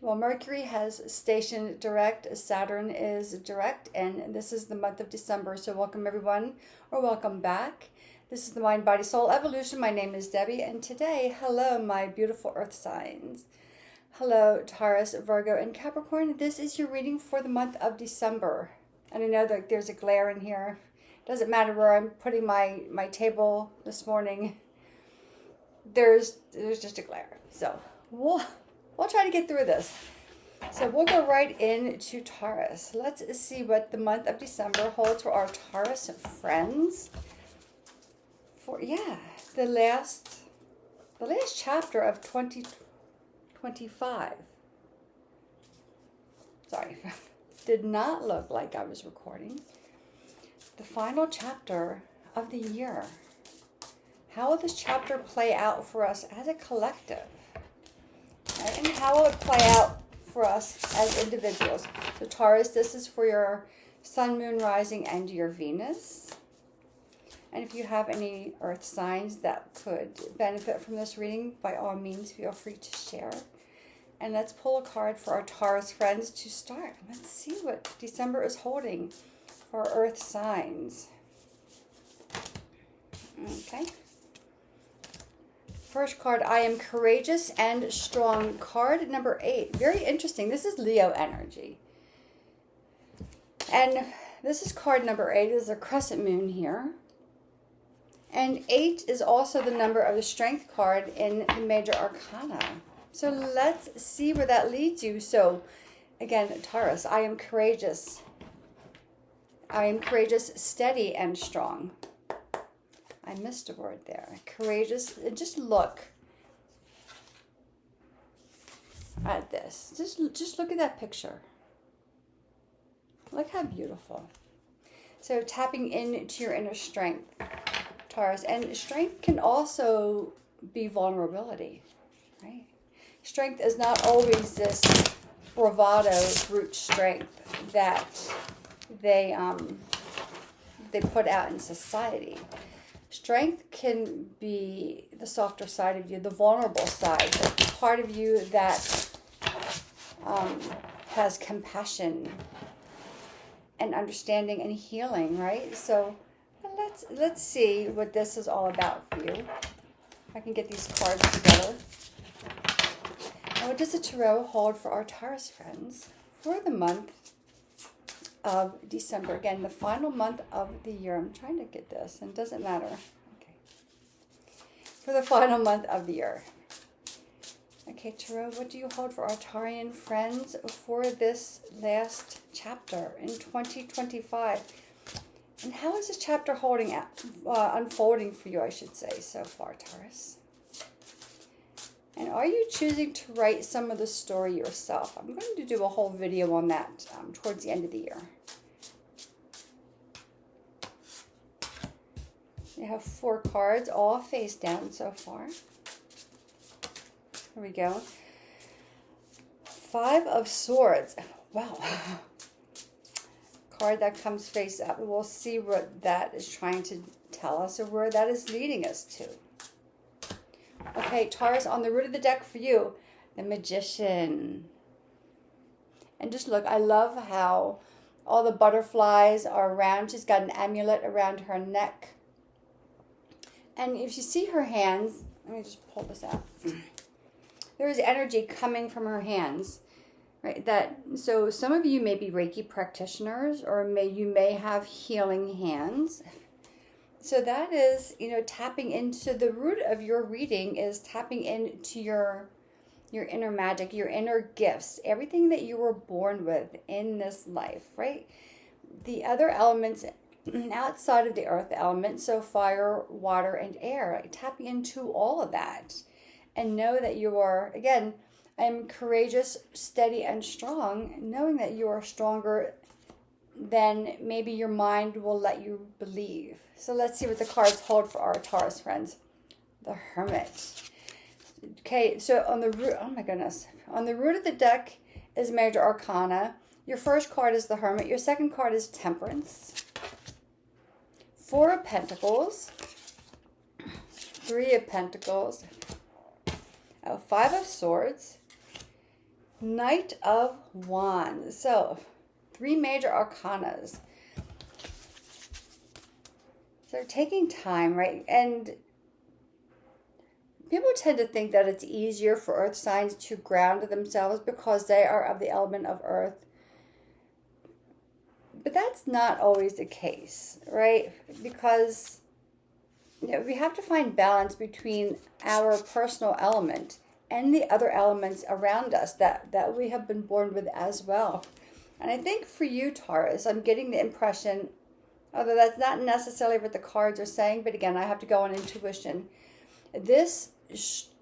Well, Mercury has stationed direct, Saturn is direct, and this is the month of December. So welcome everyone, or welcome back. This is the Mind, Body, Soul Evolution. My name is Debbie, and today, hello my beautiful earth signs. Hello Taurus, Virgo, and Capricorn. This is your reading for the month of December. And I know that there's a glare in here. Doesn't matter where I'm putting my table this morning. There's just a glare. So we'll try to get through this. So we'll go right into Taurus. Let's see what the month of December holds for our Taurus friends. For the last chapter of 2025. Sorry, did not look like I was recording. The final chapter of the year. How will this chapter play out for us as a collective? Right? And how will it play out for us as individuals? So Taurus, this is for your Sun, Moon, Rising, and your Venus. And if you have any earth signs that could benefit from this reading, by all means, feel free to share. And let's pull a card for our Taurus friends to start. Let's see what December is holding for our earth signs. Okay. First card, I am courageous and strong. Card number 8. Very interesting. This is Leo energy. And this is card number 8. There's a crescent moon here. And 8 is also the number of the strength card in the major arcana. So let's see where that leads you. So again, Taurus, I am courageous. I am courageous, steady, and strong. I missed a word there. Courageous. Just look at this. Just look at that picture. Look how beautiful. So tapping into your inner strength, Taurus. And strength can also be vulnerability, right? Strength is not always this bravado, brute strength that they put out in society. Strength can be the softer side of you, the vulnerable side, the part of you that has compassion and understanding and healing, right? So let's see what this is all about for you. If I can get these cards together. And what does the tarot hold for our Taurus friends for the month of December? Again, the final month of the year. I'm trying to get this, and it doesn't matter. Okay. For the final month of the year. Okay, Tarot, what do you hold for our Taurian friends for this last chapter in 2025? And how is this chapter unfolding for you, I should say, so far, Taurus? And are you choosing to write some of the story yourself? I'm going to do a whole video on that towards the end of the year. You have 4 cards, all face down so far. Here we go. 5 of Swords. Wow. Card that comes face up. We'll see what that is trying to tell us or where that is leading us to. Okay, Taurus, on the root of the deck for you, the Magician. And just look, I love how all the butterflies are around. She's got an amulet around her neck. And if you see her hands, let me just pull this out. There is energy coming from her hands, right? So some of you may be Reiki practitioners, or you may have healing hands. So that is, tapping into the root of your reading is tapping into your inner magic, your inner gifts, everything that you were born with in this life, right? The other elements outside of the earth element, so fire, water, and air, right? Tapping into all of that. And know that you are, again, I am courageous, steady, and strong, knowing that you are stronger than maybe your mind will let you believe. So let's see what the cards hold for our Taurus friends. The Hermit. Okay, so on the root, oh my goodness. On the root of the deck is Major Arcana. Your first card is the Hermit. Your second card is Temperance. 4 of Pentacles. 3 of Pentacles. 5 of Swords. Knight of Wands. So, 3 major arcanas. So taking time, right? And people tend to think that it's easier for earth signs to ground themselves because they are of the element of earth. But that's not always the case, right? Because we have to find balance between our personal element and the other elements around us that we have been born with as well. And I think for you, Taurus, I'm getting the impression, although that's not necessarily what the cards are saying, but again, I have to go on intuition. This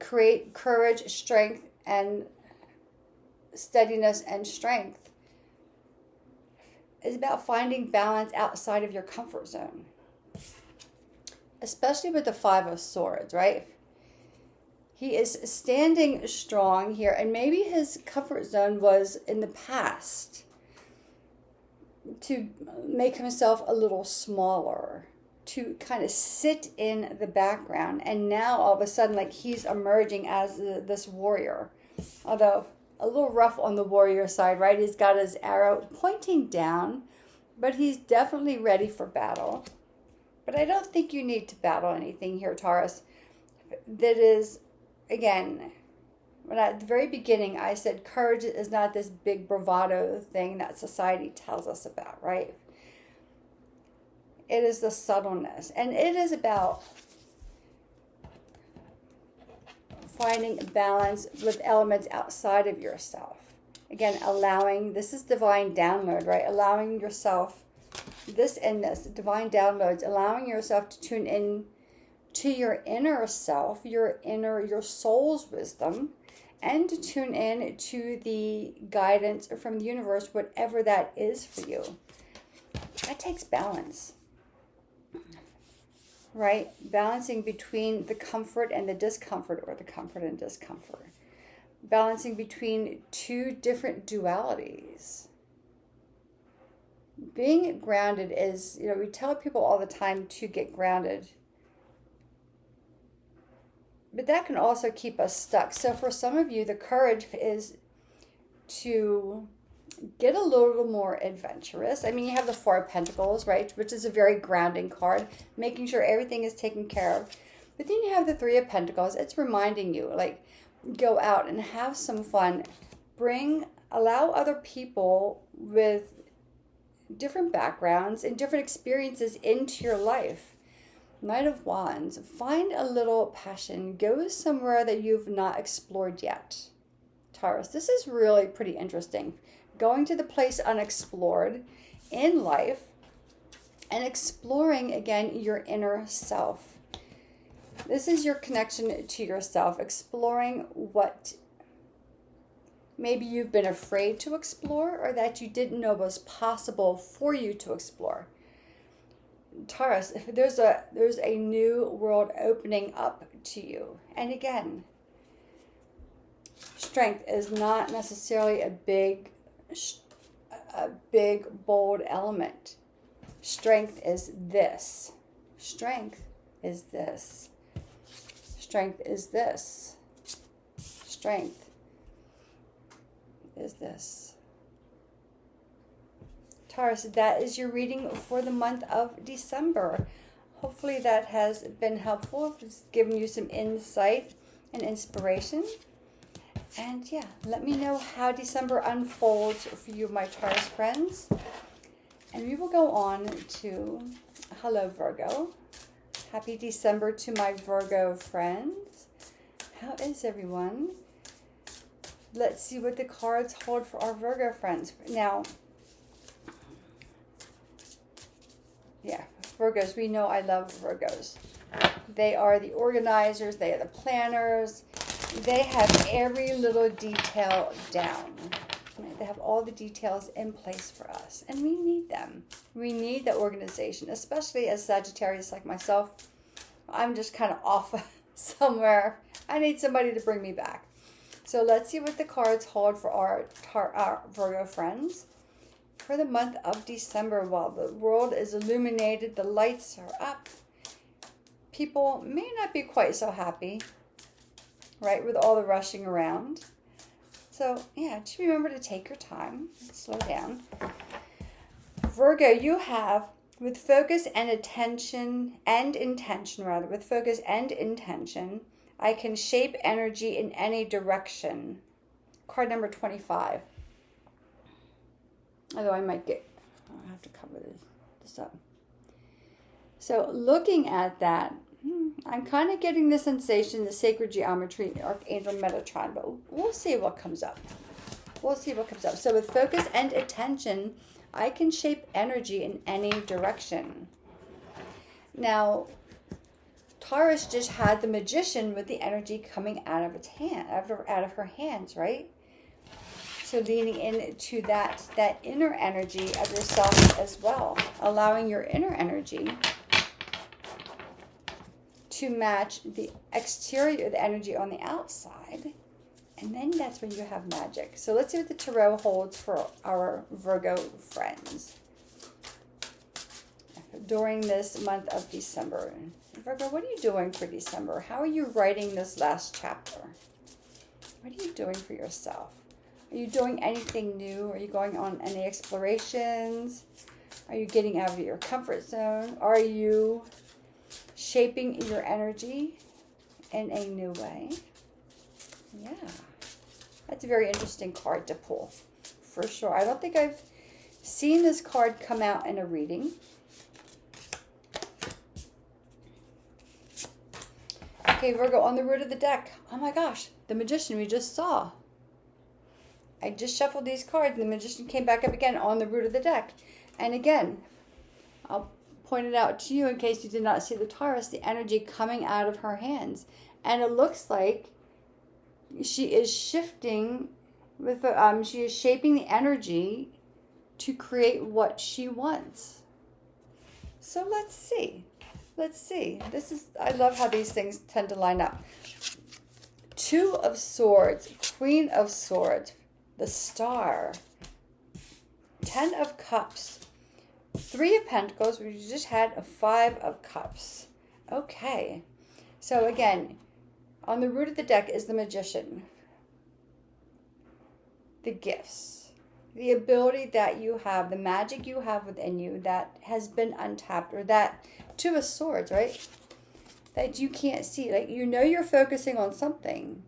create courage, strength, and steadiness and strength is about finding balance outside of your comfort zone. Especially with the 5 of Swords, right? He is standing strong here, and maybe his comfort zone was in the past to make himself a little smaller, to kind of sit in the background, and now all of a sudden, like, he's emerging as this warrior. Although a little rough on the warrior side, right? He's got his arrow pointing down, but he's definitely ready for battle. But I don't think you need to battle anything here, Taurus. That is, again, when at the very beginning I said courage is not this big bravado thing that society tells us about, right? It is the subtleness. And it is about finding balance with elements outside of yourself. Again, allowing, this is divine download, right? Allowing yourself, this and this, divine downloads, allowing yourself to tune in to your inner self, your soul's wisdom, and to tune in to the guidance from the universe, whatever that is for you. That takes balance, right? Balancing between the comfort and the discomfort, or the comfort and discomfort. Balancing between 2 different dualities. Being grounded is, we tell people all the time to get grounded. But that can also keep us stuck. So for some of you, the courage is to get a little more adventurous. I mean, you have the 4 of Pentacles, right? Which is a very grounding card, making sure everything is taken care of. But then you have the 3 of Pentacles. It's reminding you, like, go out and have some fun. Allow other people with different backgrounds and different experiences into your life. Knight of Wands, find a little passion. Go somewhere that you've not explored yet. Taurus, this is really pretty interesting. Going to the place unexplored in life and exploring, again, your inner self. This is your connection to yourself, exploring what maybe you've been afraid to explore, or that you didn't know was possible for you to explore. Taurus, there's a new world opening up to you. And again, strength is not necessarily a big, bold element. Strength is this. Strength is this. Strength is this. Strength is this. Taurus, that is your reading for the month of December. Hopefully that has been helpful. It's given you some insight and inspiration. And yeah, let me know how December unfolds for you, my Taurus friends. And we will go on to hello, Virgo. Happy December to my Virgo friends. How is everyone? Let's see what the cards hold for our Virgo friends. Now, yeah, Virgos, we know I love Virgos. They are the organizers, they are the planners. They have every little detail down. They have all the details in place for us, and we need them. We need the organization, especially as Sagittarius like myself. I'm just kind of off somewhere. I need somebody to bring me back. So let's see what the cards hold for our Virgo friends for the month of December. While the world is illuminated, the lights are up. People may not be quite so happy, right, with all the rushing around. So, yeah, just remember to take your time, slow down. Virgo, you have, with focus and intention, with focus and intention, I can shape energy in any direction. Card number 25. Although I have to cover this up. So looking at that, I'm kind of getting the sensation, the sacred geometry, Archangel Metatron, but we'll see what comes up. So with focus and attention, I can shape energy in any direction. Now, Taurus just had the Magician with the energy coming out of out of her hands, right? So leaning into that inner energy of yourself as well, allowing your inner energy to match the exterior, the energy on the outside. And then that's when you have magic. So let's see what the Tarot holds for our Virgo friends during this month of December. Virgo, what are you doing for December? How are you writing this last chapter? What are you doing for yourself? Are you doing anything new? Are you going on any explorations? Are you getting out of your comfort zone? Are you shaping your energy in a new way? Yeah. That's a very interesting card to pull, for sure. I don't think I've seen this card come out in a reading. Okay, Virgo, on the root of the deck. Oh my gosh, the Magician we just saw. I just shuffled these cards and the Magician came back up again on the root of the deck. And again, I'll point it out to you in case you did not see the Taurus, the energy coming out of her hands. And it looks like she is shifting with she is shaping the energy to create what she wants. So let's see. I love how these things tend to line up. 2 of Swords, Queen of Swords, the Star, 10 of Cups, 3 of Pentacles, we just had a 5 of Cups. Okay. So again, on the root of the deck is the Magician. The gifts. The ability that you have, the magic you have within you that has been untapped, or that 2 of Swords, right? That you can't see. Like, you know you're focusing on something,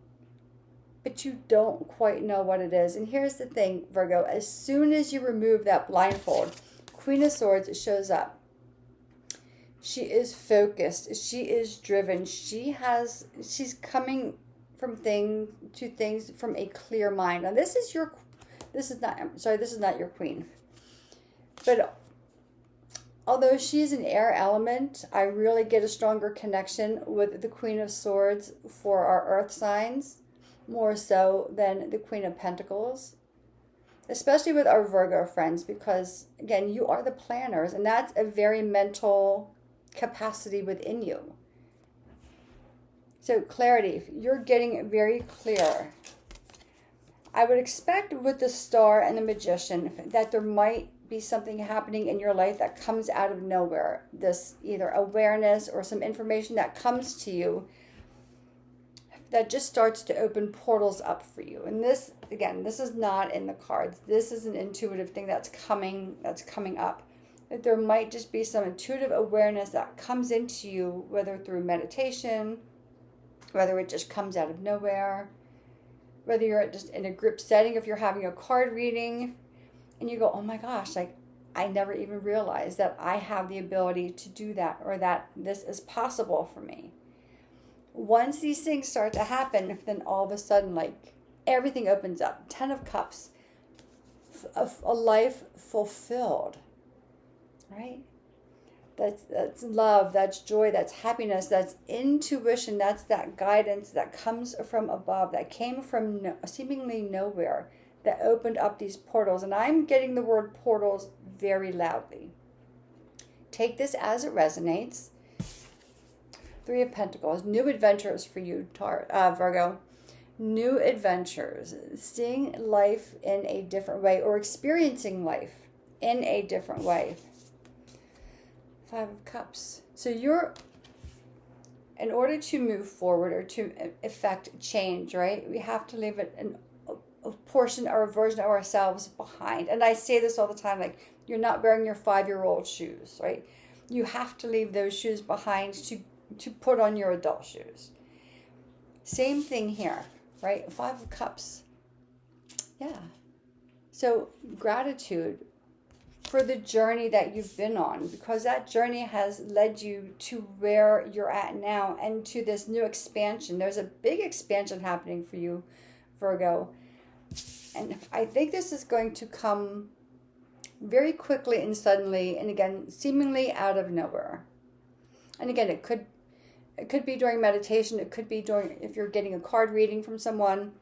but you don't quite know what it is. And here's the thing, Virgo. As soon as you remove that blindfold, Queen of Swords shows up. She is focused. She is driven. She's coming from things from a clear mind. Now this is not your queen. But although she's an air element, I really get a stronger connection with the Queen of Swords for our earth signs, more so than the Queen of Pentacles. Especially with our Virgo friends, because again, you are the planners, and that's a very mental capacity within you. So clarity, you're getting very clear. I would expect with the Star and the Magician that there might be something happening in your life that comes out of nowhere. This either awareness or some information that comes to you that just starts to open portals up for you. And this, again, this is not in the cards. This is an intuitive thing that's coming up. That there might just be some intuitive awareness that comes into you, whether through meditation, whether it just comes out of nowhere, whether you're just in a group setting, if you're having a card reading, and you go, oh my gosh, like, I never even realized that I have the ability to do that, or that this is possible for me. Once these things start to happen, then all of a sudden, like, everything opens up. 10 of Cups, a life fulfilled, right? That's love, that's joy, that's happiness, that's intuition, that's that guidance that comes from above, that came from seemingly nowhere, that opened up these portals. And I'm getting the word portals very loudly. Take this as it resonates. 3 of Pentacles, new adventures for you, Virgo. New adventures, seeing life in a different way, or experiencing life in a different way. 5 of Cups. So in order to move forward or to effect change, right, we have to leave it portion or a version of ourselves behind. And I say this all the time, like, you're not wearing your 5-year-old shoes, right? You have to leave those shoes behind to put on your adult shoes. Same thing here, right? 5 of Cups. Yeah. So gratitude for the journey that you've been on, because that journey has led you to where you're at now and to this new expansion. There's a big expansion happening for you, Virgo. And I think this is going to come very quickly and suddenly, and again, seemingly out of nowhere. And again, it could be during meditation. It could be during, if you're getting a card reading from someone.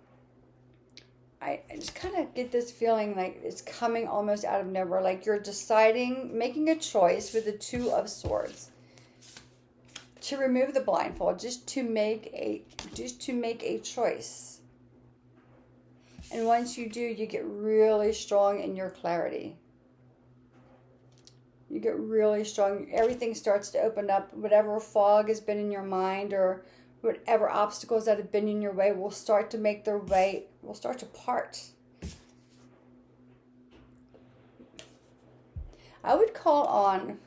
I just kind of get this feeling like it's coming almost out of nowhere. Like you're deciding, making a choice with the 2 of Swords to remove the blindfold, just to make a choice. And once you do, you get really strong in your clarity. You get really strong. Everything starts to open up. Whatever fog has been in your mind, or whatever obstacles that have been in your way, will start to make their way, will start to part. I would call on,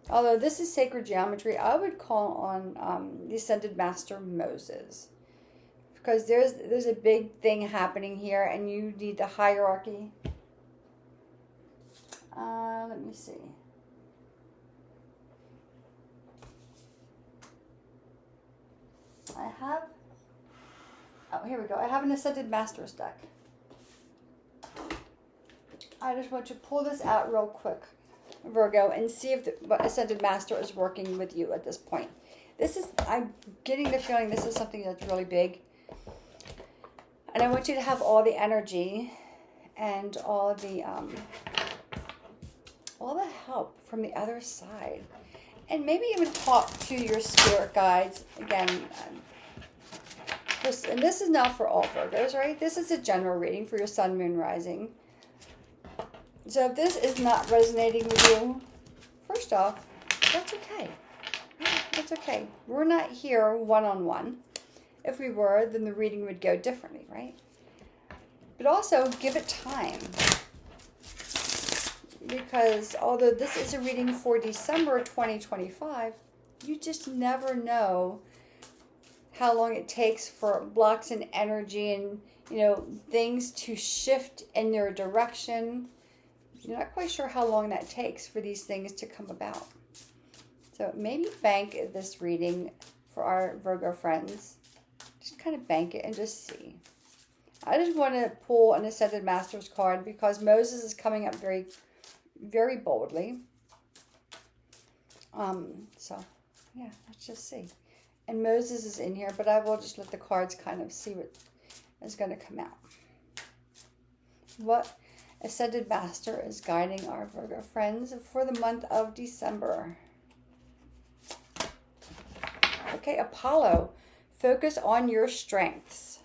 although this is sacred geometry, I would call on the Ascended Master Moses. Because there's a big thing happening here, and you need the hierarchy. Let me see. Here we go. I have an Ascended Masters deck. I just want to pull this out real quick, Virgo, and see if what Ascended Master is working with you at this point. I'm getting the feeling this is something that's really big. And I want you to have all the energy and all the help from the other side. And maybe even talk to your spirit guides. Again, and this is not for all Virgos, right? This is a general reading for your sun, moon, rising. So if this is not resonating with you, first off, that's okay. That's okay. We're not here one-on-one. If we were, then the reading would go differently, right? But also, give it time. Because although this is a reading for December 2025, you just never know how long it takes for blocks in energy and, things to shift in your direction. You're not quite sure how long that takes for these things to come about. So maybe bank this reading for our Virgo friends. Just kind of bank it and just see. I just want to pull an Ascended Masters card because Moses is coming up very, very boldly. So, yeah, let's just see. And Moses is in here, but I will just let the cards kind of see what is going to come out. What Ascended Master is guiding our Virgo friends for the month of December. Okay, Apollo, focus on your strengths.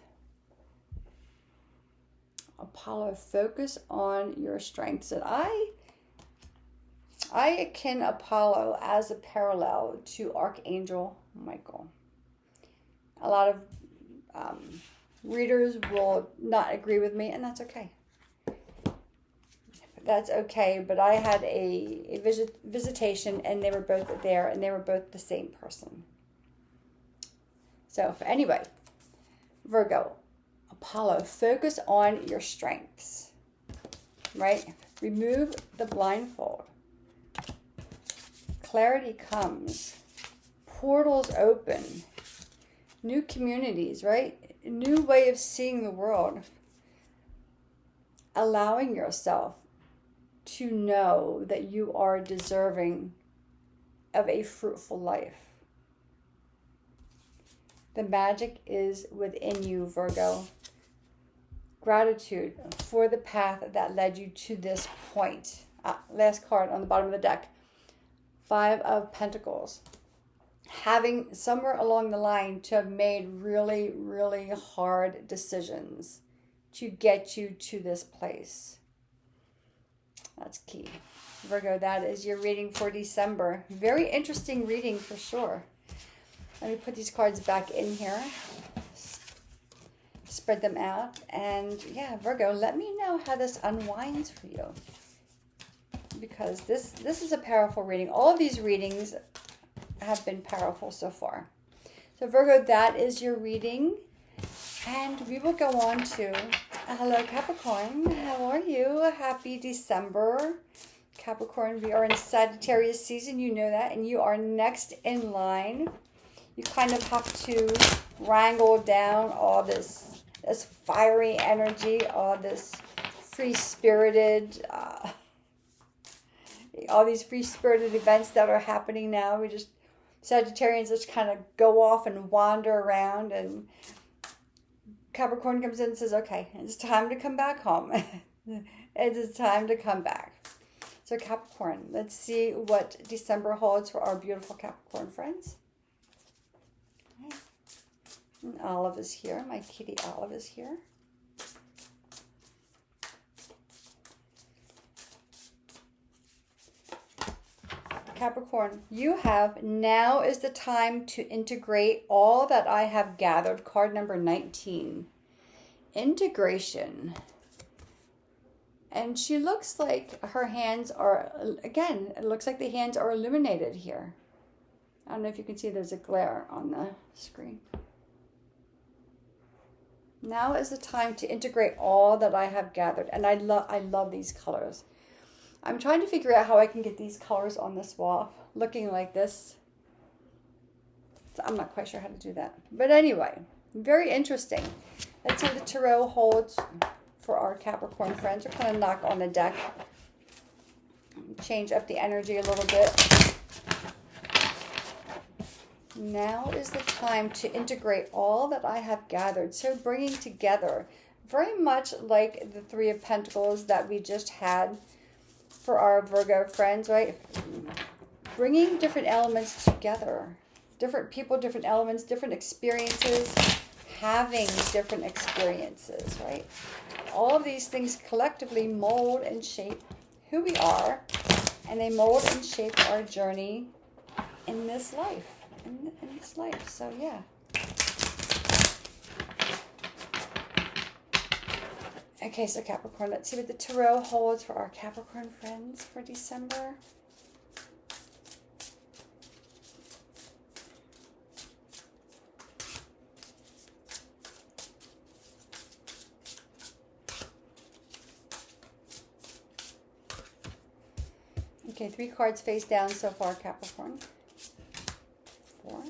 Apollo, focus on your strengths. And I akin Apollo as a parallel to Archangel Michael. A lot of readers will not agree with me, and that's okay. That's okay, but I had a visitation, and they were both there, and they were both the same person. So, anyway, Virgo, Apollo, focus on your strengths, right? Remove the blindfold. Clarity comes. Portals open. New communities, right? A new way of seeing the world. Allowing yourself to know that you are deserving of a fruitful life. The magic is within you, Virgo. Gratitude for the path that led you to this point. Last card on the bottom of the deck. 5 of Pentacles. Having somewhere along the line to have made really, really hard decisions to get you to this place. That's key. Virgo, that is your reading for December. Very interesting reading for sure. Let me put these cards back in here. spread them out. And yeah, Virgo, let me know how this unwinds for you, because this is a powerful reading. All of these readings have been powerful so far. So Virgo, that is your reading. And we will go on to, hello Capricorn, how are you? Happy December. Capricorn, we are in Sagittarius season, you know that, and you are next in line. You kind of have to wrangle down all this fiery energy, all this free-spirited, all these free-spirited events that are happening now. Sagittarians just kind of go off and wander around, and Capricorn comes in and says, okay, it's time to come back home. It is time to come back. So Capricorn, let's see what December holds for our beautiful Capricorn friends. Okay. And Olive is here. My kitty Olive is here. Capricorn, you have, now is the time to integrate all that I have gathered. Card number 19. Integration. And she looks like her hands are, again, it looks like the hands are illuminated here. I don't know if you can see, there's a glare on the screen. Now is the time to integrate all that I have gathered. And I love these colors. I'm trying to figure out how I can get these colors on this wall looking like this. So I'm not quite sure how to do that. But anyway, very interesting. Let's see what the Tarot holds for our Capricorn friends. We're kind of knock on the deck. Change up the energy a little bit. Now is the time to integrate all that I have gathered. So bringing together, very much like the Three of Pentacles that we just had for our Virgo friends, right? Bringing different elements together. Different people, different elements, different experiences, having different experiences, right? All of these things collectively mold and shape who we are, and they mold and shape our journey in this life. In this life. So yeah. Okay, so Capricorn, let's see what the Tarot holds for our Capricorn friends for December. Okay, 3 cards face down so far, Capricorn. 4.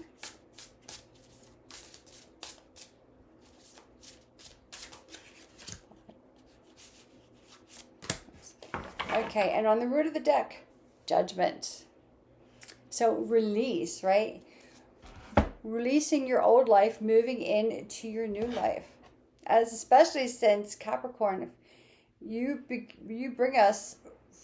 Okay, and on the root of the deck, Judgment. So release, right? Releasing your old life, moving into your new life. As especially since Capricorn, you bring us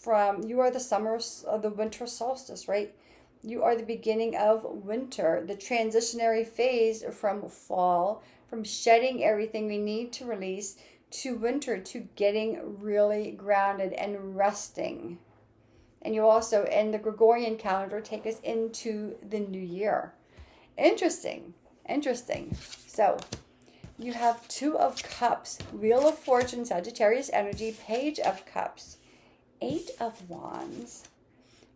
from, you are the summer, the winter solstice, right? You are the beginning of winter, the transitionary phase from fall, from shedding everything we need to release, to winter, to getting really grounded and resting. And you also, in the Gregorian calendar, take us into the new year. Interesting. So, you have 2 of Cups, Wheel of Fortune, Sagittarius energy, Page of Cups, 8 of Wands,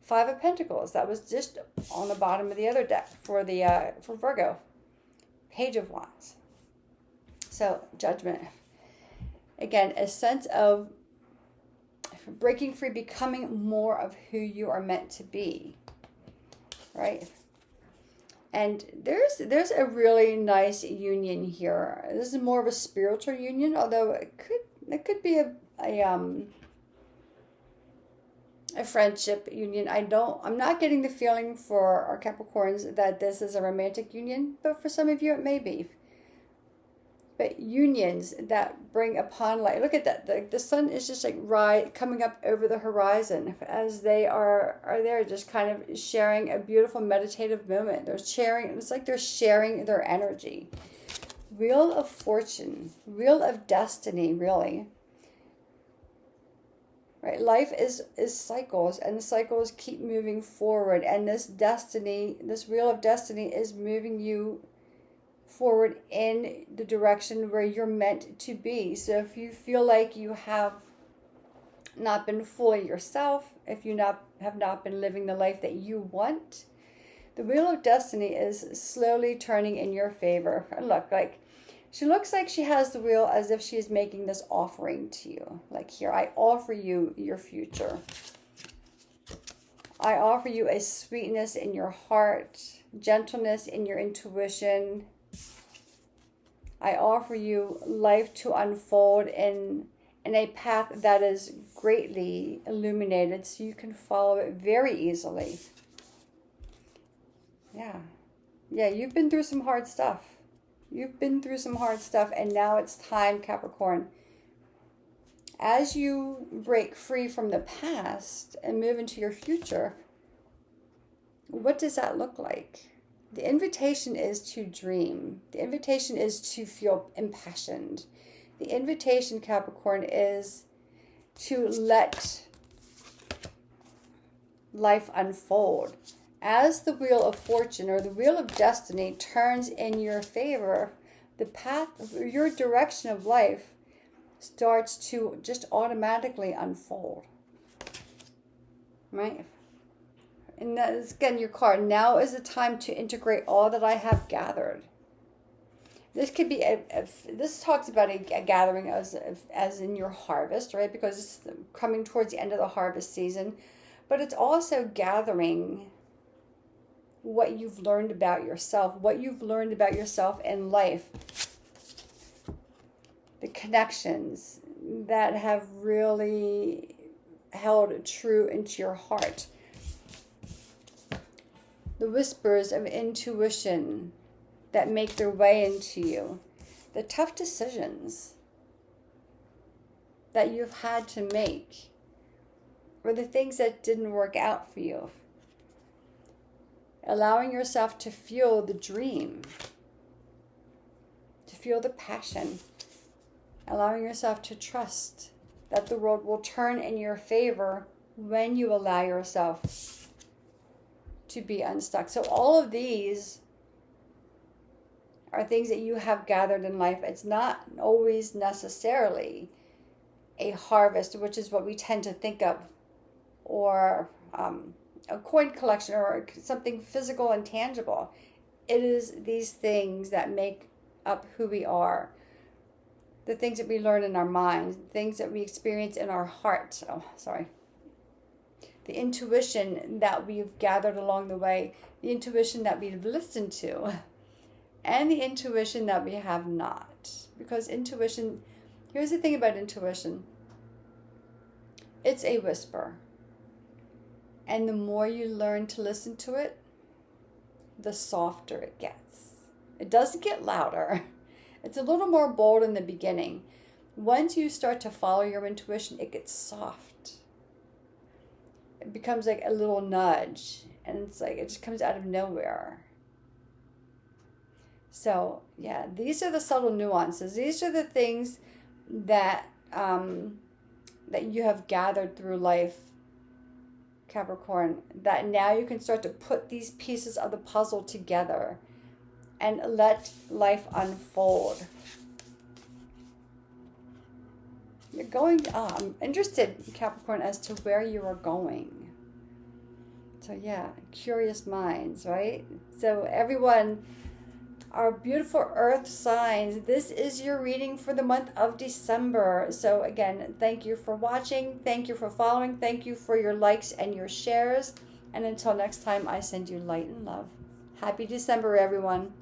5 of Pentacles. That was just on the bottom of the other deck for Virgo. Page of Wands. So, Judgment. Again, a sense of breaking free, becoming more of who you are meant to be, right? And there's a really nice union here. This is more of a spiritual union, although it could be a friendship union. I'm not getting the feeling for our Capricorns that this is a romantic union, but for some of you it may be. But unions that bring upon light. Look at that. The sun is just like coming up over the horizon as they are there, just kind of sharing a beautiful meditative moment. They're sharing, it's like they're sharing their energy. Wheel of Fortune, Wheel of Destiny, really. Right? Life is cycles, and the cycles keep moving forward. And this destiny, this Wheel of Destiny is moving you forward in the direction where you're meant to be. So if you feel like you have not been fully yourself, if you have not been living the life that you want, the wheel of destiny is slowly turning in your favor. Look, like she looks like she has the wheel as if she's making this offering to you. Like, here, I offer you your future. I offer you a sweetness in your heart, gentleness in your intuition. I offer you life to unfold in a path that is greatly illuminated so you can follow it very easily. Yeah, you've been through some hard stuff. You've been through some hard stuff, and now it's time, Capricorn. As you break free from the past and move into your future, what does that look like? The invitation is to dream. The invitation is to feel impassioned. The invitation, Capricorn, is to let life unfold. As the wheel of fortune or the wheel of destiny turns in your favor, the path, your direction of life starts to just automatically unfold. Right? And that is, again, your card. Now is the time to integrate all that I have gathered. This could be, this talks about a gathering as in your harvest, right? Because it's coming towards the end of the harvest season. But it's also gathering what you've learned about yourself, what you've learned about yourself in life. The connections that have really held true into your heart. The whispers of intuition that make their way into you. The tough decisions that you've had to make. Or the things that didn't work out for you. Allowing yourself to feel the dream. To feel the passion. Allowing yourself to trust that the world will turn in your favor when you allow yourself to be unstuck. So all of these are things that you have gathered in life. It's not always necessarily a harvest, which is what we tend to think of, or a coin collection or something physical and tangible. It is these things that make up who we are. The things that we learn in our minds, things that we experience in our heart. The intuition that we've gathered along the way, the intuition that we've listened to, and the intuition that we have not. Because intuition, here's the thing about intuition. It's a whisper. And the more you learn to listen to it, the softer it gets. It doesn't get louder. It's a little more bold in the beginning. Once you start to follow your intuition, it gets soft. It becomes like a little nudge. And it's like it just comes out of nowhere. So, yeah, these are the subtle nuances. These are the things that that you have gathered through life, Capricorn, that now you can start to put these pieces of the puzzle together and let life unfold. You're going, I'm interested, Capricorn, as to where you are going. So yeah, curious minds, right? So everyone, our beautiful earth signs, this is your reading for the month of December. So again, thank you for watching. Thank you for following. Thank you for your likes and your shares. And until next time, I send you light and love. Happy December, everyone.